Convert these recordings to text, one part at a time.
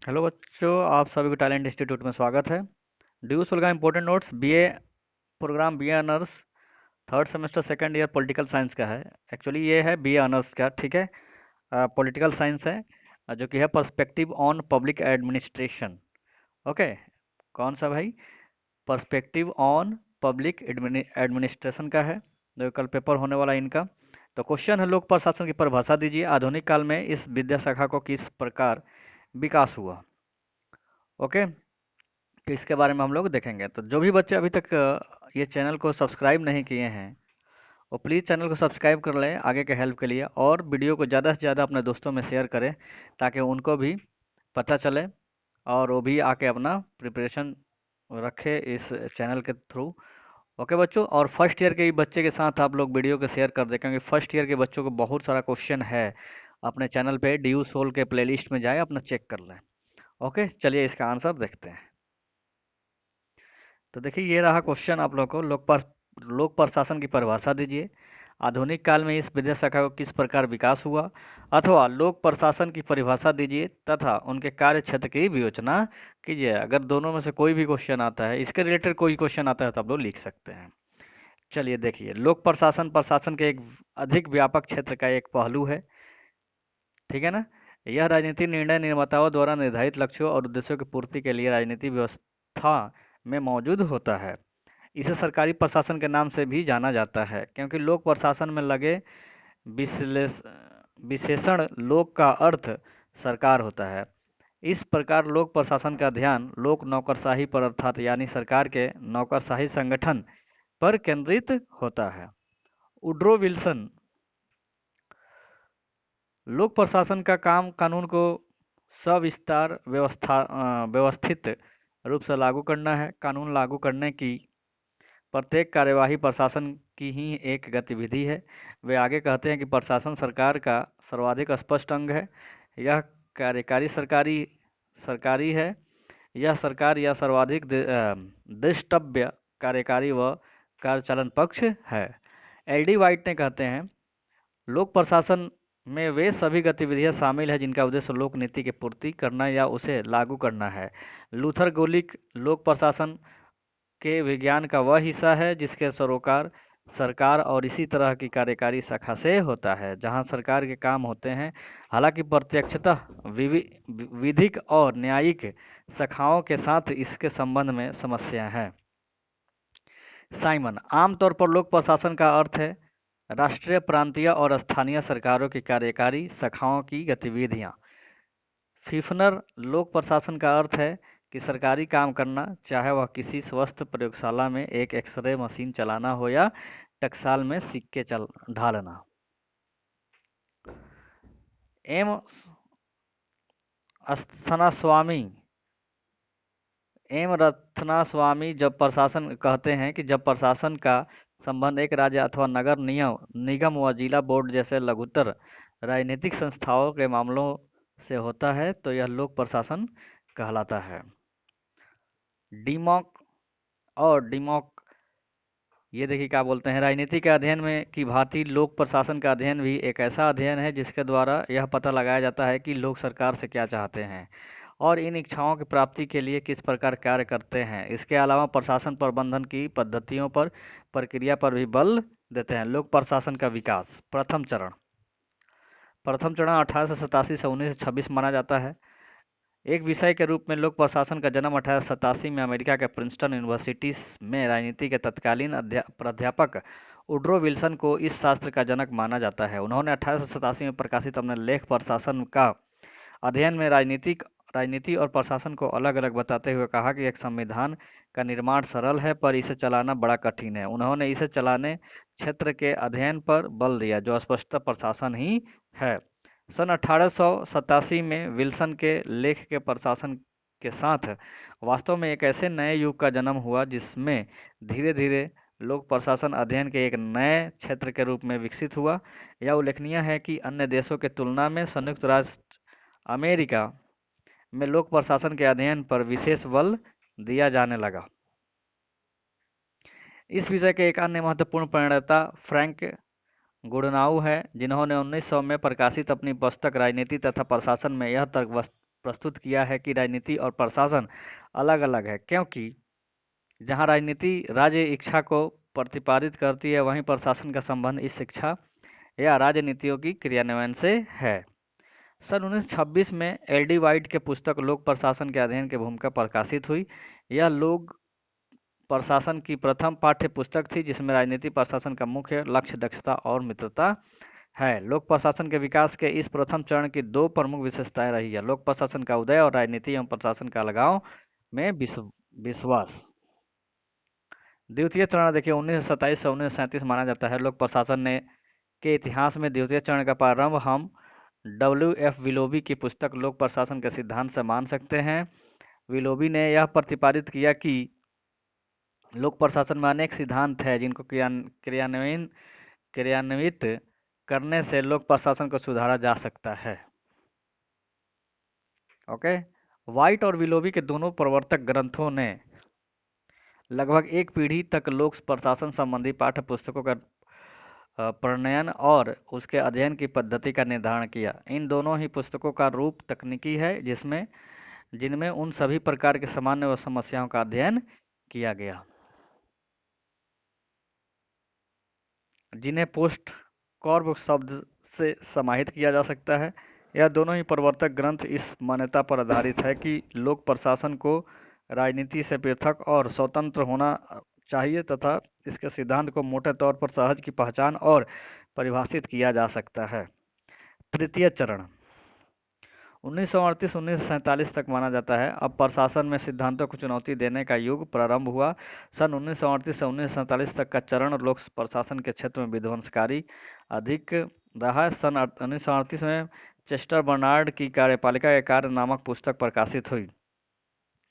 Hello बच्चों, आप सभी को टैलेंट इंस्टीट्यूट में स्वागत है। ड्यू सुल का important notes BA programme BA honours third semester second year political science का है। एक्चुअली ये है बीए ऑनर्स का, ठीक है। पॉलिटिकल साइंस है, जो कि है perspective on public administration. Okay, कौन सा भाई? पर्सपेक्टिव ऑन पब्लिक एडमिनिस्ट्रेशन का है, जो कल पेपर होने वाला है इनका। तो क्वेश्चन है, लोक प्रशासन की परिभाषा दीजिए। आधुनिक काल में इस विद्या शाखा को किस प्रकार विकास हुआ? ओके, तो इसके बारे में हम लोग देखेंगे। तो जो भी बच्चे अभी तक ये चैनल को सब्सक्राइब नहीं किए हैं, वो प्लीज़ चैनल को सब्सक्राइब कर लें आगे के हेल्प के लिए, और वीडियो को ज़्यादा से ज़्यादा अपने दोस्तों में शेयर करें ताकि उनको भी पता चले और वो भी आके अपना प्रिपरेशन रखे इस चैनल के थ्रू। ओके बच्चों, और फर्स्ट ईयर के भी बच्चे के साथ आप लोग वीडियो को शेयर कर दें, क्योंकि फर्स्ट ईयर के बच्चों को बहुत सारा क्वेश्चन है। अपने चैनल पे ड्यू सोल के प्लेलिस्ट में जाए, अपना चेक कर लें। ओके, चलिए इसका आंसर देखते हैं। तो देखिए, ये रहा क्वेश्चन आप लोग को। लोक प्रशासन की परिभाषा दीजिए। आधुनिक काल में इस विद्या शाखा को किस प्रकार विकास हुआ? अथवा लोक प्रशासन की परिभाषा दीजिए तथा उनके कार्य क्षेत्र की विवेचना कीजिए। अगर दोनों में से कोई भी क्वेश्चन आता है, इसके रिलेटेड कोई क्वेश्चन आता है, तो आप लोग लिख सकते हैं। चलिए देखिए, लोक प्रशासन प्रशासन के एक अधिक व्यापक क्षेत्र का एक पहलू है, ठीक है ना। यह राजनीति निर्णय निर्माताओं द्वारा निर्धारित लक्ष्यों और उद्देश्यों की पूर्ति के लिए राजनीति व्यवस्था में मौजूद होता है। इसे सरकारी प्रशासन के नाम से भी जाना जाता है, क्योंकि लोक प्रशासन में लगे विश्लेष विशेषण लोक का अर्थ सरकार होता है। इस प्रकार लोक प्रशासन का ध्यान लोक नौकरशाही पर, अर्थात यानी सरकार के नौकरशाही संगठन पर केंद्रित होता है। उड्रो विल्सन, लोक प्रशासन का काम कानून को सविस्तार व्यवस्थित रूप से लागू करना है। कानून लागू करने की प्रत्येक कार्यवाही प्रशासन की ही एक गतिविधि है। वे आगे कहते हैं कि प्रशासन सरकार का सर्वाधिक स्पष्ट अंग है। यह कार्यकारी सरकारी सरकारी है। यह सरकार या सर्वाधिक दृष्टव्य कार्यकारी व कार्यचालन पक्ष है। एल डी वाइट ने कहते हैं, लोक प्रशासन में वे सभी गतिविधियां शामिल हैं जिनका उद्देश्य लोक नीति की पूर्ति करना या उसे लागू करना है। लूथर गोलिक, लोक प्रशासन के विज्ञान का वह हिस्सा है जिसके सरोकार सरकार और इसी तरह की कार्यकारी शाखा से होता है, जहां सरकार के काम होते हैं। हालांकि प्रत्यक्षतः विधिक और न्यायिक शाखाओं के साथ इसके संबंध में समस्याएं हैं। साइमन, आमतौर पर लोक प्रशासन का अर्थ है राष्ट्रीय, प्रांतीय और स्थानीय सरकारों की कार्यकारी शाखाओं की गतिविधियां। फिफनर, लोक प्रशासन का अर्थ है कि सरकारी काम करना, चाहे वह किसी स्वस्थ प्रयोगशाला में एक एक्सरे मशीन चलाना हो या टकसाल में सिक्के ढालना। एम अस्थनास्वामी एम रत्नास्वामी जब प्रशासन कहते हैं कि जब प्रशासन का संबंध एक राज्य अथवा नगर निगम व जिला बोर्ड जैसे लघुतर राजनीतिक संस्थाओं के मामलों से होता है, तो यह लोक प्रशासन कहलाता है। डिमॉक और डिमॉक, ये देखिए क्या बोलते हैं, राजनीति के अध्ययन में की भांति लोक प्रशासन का अध्ययन भी एक ऐसा अध्ययन है जिसके द्वारा यह पता लगाया जाता है कि लोग सरकार से क्या चाहते हैं और इन इच्छाओं की प्राप्ति के लिए किस प्रकार कार्य करते हैं। इसके अलावा प्रशासन प्रबंधन की पद्धतियों पर, प्रक्रिया पर भी बल देते हैं। लोक प्रशासन का विकास, प्रथम चरण 1887 से 1926 माना जाता है। एक विषय के रूप में लोक प्रशासन का जन्म 1887 में अमेरिका के प्रिंसटन यूनिवर्सिटी में राजनीति के तत्कालीन प्राध्यापक उड्रो विल्सन को इस शास्त्र का जनक माना जाता है। उन्होंने 1887 में प्रकाशित अपने लेख प्रशासन का अध्ययन में राजनीति और प्रशासन को अलग अलग बताते हुए कहा कि एक संविधान का निर्माण सरल है, पर इसे चलाना बड़ा कठिन है। उन्होंने इसे चलाने क्षेत्र के अध्ययन पर बल दिया, जो स्पष्टतः प्रशासन ही है। सन 1887 में विल्सन के लेख के प्रशासन के साथ वास्तव में एक ऐसे नए युग का जन्म हुआ जिसमें धीरे धीरे लोक प्रशासन अध्ययन के एक नए क्षेत्र के रूप में विकसित हुआ। यह उल्लेखनीय है कि अन्य देशों के तुलना में संयुक्त राष्ट्र अमेरिका में लोक प्रशासन के अध्ययन पर विशेष बल दिया जाने लगा। इस विषय के एक अन्य महत्वपूर्ण प्रणेता फ्रैंक गुडनाउ है, जिन्होंने 1900 में प्रकाशित अपनी पुस्तक राजनीति तथा प्रशासन में यह तर्क प्रस्तुत किया है कि राजनीति और प्रशासन अलग अलग है, क्योंकि जहां राजनीति राज्य इच्छा को प्रतिपादित करती है, वहीं प्रशासन का संबंध इस इच्छा या राजनीतियों की क्रियान्वयन से है। सन 1926 में एल.डी. वाइट के पुस्तक लोक प्रशासन के अध्ययन की भूमिका प्रकाशित हुई। यह लोक प्रशासन की प्रथम पाठ्य पुस्तक थी, जिसमें राजनीति प्रशासन का मुख्य लक्ष्य दक्षता और मित्रता है। लोक प्रशासन के विकास के इस प्रथम चरण की दो प्रमुख विशेषताएं रही है: लोक प्रशासन का उदय और राजनीति एवं प्रशासन का अलगाव में विश्वास। द्वितीय चरण देखिए 1927 से 1937 माना जाता है। लोक प्रशासन ने के इतिहास में द्वितीय चरण का प्रारंभ हम W.F. विलोबी की पुस्तक लोक प्रशासन के सिद्धांत से मान सकते हैं। विलोबी ने यह प्रतिपादित किया कि लोक प्रशासन में अनेक सिद्धांत हैं जिनको क्रियान्वित करने से लोक प्रशासन को सुधारा जा सकता है। ओके, वाइट और विलोबी के दोनों प्रवर्तक ग्रंथों ने लगभग एक पीढ़ी तक लोक प्रशासन संबंधी पाठ्य पुस्तकों का प्रणयन और उसके अध्ययन की पद्धति का निर्धारण किया। इन दोनों ही पुस्तकों का रूप तकनीकी है, जिनमें उन सभी प्रकार के सामान्य समस्याओं का अध्ययन किया गया जिन्हें पोस्ट कॉर्प शब्द से समाहित किया जा सकता है। यह दोनों ही प्रवर्तक ग्रंथ इस मान्यता पर आधारित है कि लोक प्रशासन को राजनीति से पृथक और स्वतंत्र होना चाहिए तथा इसके सिद्धांत को मोटे तौर पर सहज की पहचान और परिभाषित किया जा सकता है। तृतीय चरण 1938-1947 तक माना जाता है। अब प्रशासन में सिद्धांतों को चुनौती देने का युग प्रारंभ हुआ। सन 1938 से 1947 तक का चरण लोक प्रशासन के क्षेत्र में विध्वंसकारी अधिक रहा। सन 1938 में चेस्टर बर्नार्ड की कार्यपालिका के कार्य नामक पुस्तक प्रकाशित हुई,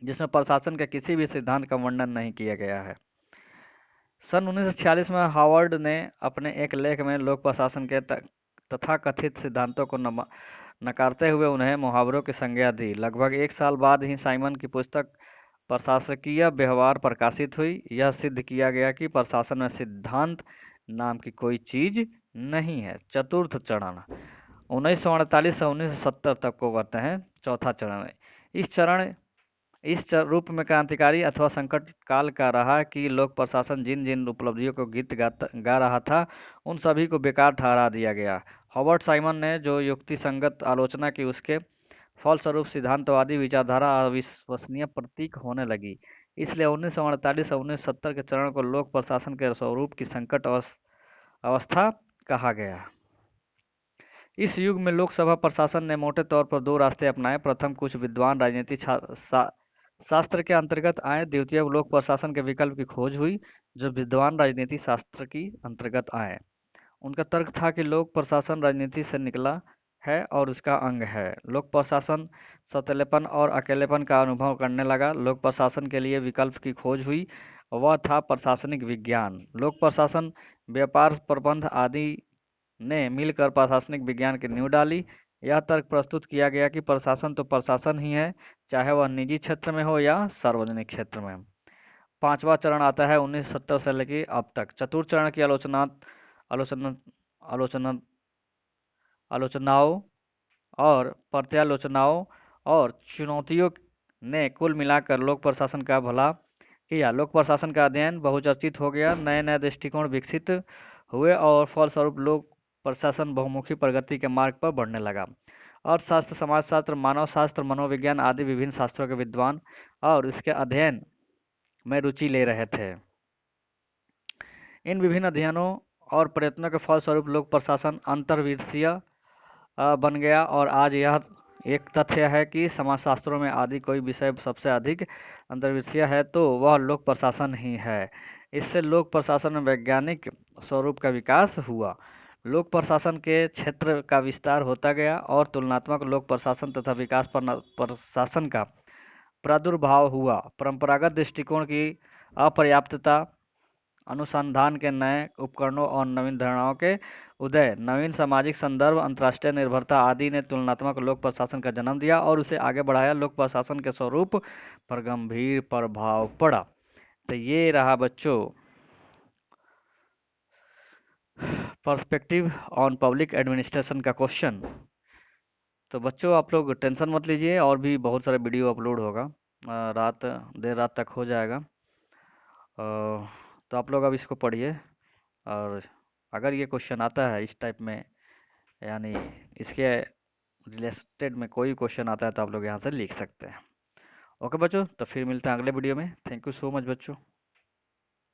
जिसमें प्रशासन के किसी भी सिद्धांत का वर्णन नहीं किया गया है। सन 1946 में हावर्ड ने अपने एक लेख में लोक प्रशासन के तथाकथित सिद्धांतों को नकारते हुए उन्हें मुहावरों की संज्ञा दी। लगभग एक साल बाद ही साइमन की पुस्तक प्रशासकीय व्यवहार प्रकाशित हुई। यह सिद्ध किया गया कि प्रशासन में सिद्धांत नाम की कोई चीज नहीं है। चतुर्थ चरण 1948 से 1970 तक को करते हैं। चौथा चरण इस रूप में क्रांतिकारी अथवा संकट काल का रहा कि लोक प्रशासन जिन जिन उपलब्धियों को गीत गा रहा था, उन सभी को बेकार ठहरा दिया गया। हॉवर्ड साइमन ने जो युक्ति संगत आलोचना की, उसके फलस्वरूप सिद्धांतवादी विचारधारा अविश्वसनीय प्रतीक होने लगी। इसलिए 1948 से 1970 के चरण को लोक प्रशासन के स्वरूप की संकट अवस्था कहा गया। इस युग में लोकसभा प्रशासन ने मोटे तौर पर दो रास्ते अपनाए। प्रथम, कुछ विद्वान राजनीति शास्त्र के अंतर्गत आए। द्वितीय, लोक प्रशासन के विकल्प की खोज हुई जो विद्वान राजनीति शास्त्र की अंतर्गत आए। उनका तर्क था कि लोक प्रशासन राजनीति से निकला है और उसका अंग है। लोक प्रशासन सौतेलेपन और अकेलेपन का अनुभव करने लगा। लोक प्रशासन के लिए विकल्प की खोज हुई, वह था प्रशासनिक विज्ञान। लोक प्रशासन, व्यापार, प्रबंध आदि ने मिलकर प्रशासनिक विज्ञान की नींव डाली। यह तर्क प्रस्तुत किया गया कि प्रशासन तो प्रशासन ही है, चाहे वह निजी क्षेत्र में हो या सार्वजनिक क्षेत्र में। पांचवा चरण आता है 1970 से लेकर अब तक। चतुर्थ चरण की आलोचना आलोचना आलोचनाओं और पर्यालोचनाओं और चुनौतियों ने कुल मिलाकर लोक प्रशासन का भला किया। लोक प्रशासन का अध्ययन बहुचर्चित हो गया, नए नए दृष्टिकोण विकसित हुए और फलस्वरूप लोक प्रशासन बहुमुखी प्रगति के मार्ग पर बढ़ने लगा। अर्थशास्त्र, समाजशास्त्र, मानव शास्त्र, मनोविज्ञान आदि विभिन्न शास्त्रों के विद्वान और इसके अध्ययन में रुचि ले रहे थे। इन विभिन्न अध्ययनों और प्रयत्नों के फलस्वरूप लोक प्रशासन अंतर्विषयीय बन गया और आज यह एक तथ्य है कि समाजशास्त्रों में आदि कोई विषय सबसे अधिक अंतर्विषयीय है तो वह लोक प्रशासन ही है। इससे लोक प्रशासन में वैज्ञानिक स्वरूप का विकास हुआ। लोक प्रशासन के क्षेत्र का विस्तार होता गया और तुलनात्मक लोक प्रशासन तथा विकास प्रशासन का प्रादुर्भाव हुआ। परंपरागत दृष्टिकोण की अपर्याप्तता, अनुसंधान के नए उपकरणों और नवीन धारणाओं के उदय, नवीन सामाजिक संदर्भ, अंतर्राष्ट्रीय निर्भरता आदि ने तुलनात्मक लोक प्रशासन का जन्म दिया और उसे आगे बढ़ाया। लोक प्रशासन के स्वरूप पर गंभीर प्रभाव पड़ा। तो ये रहा बच्चों पर्सपेक्टिव ऑन पब्लिक एडमिनिस्ट्रेशन का क्वेश्चन। तो बच्चों आप लोग टेंशन मत लीजिए, और भी बहुत सारे वीडियो अपलोड होगा। रात देर रात तक हो जाएगा। तो आप लोग अब इसको पढ़िए, और अगर ये क्वेश्चन आता है इस टाइप में, यानी इसके रिलेटेड में कोई क्वेश्चन आता है, तो आप लोग यहाँ से लिख सकते हैं। ओके बच्चों, तो फिर मिलते हैं अगले वीडियो में। थैंक यू सो मच बच्चों।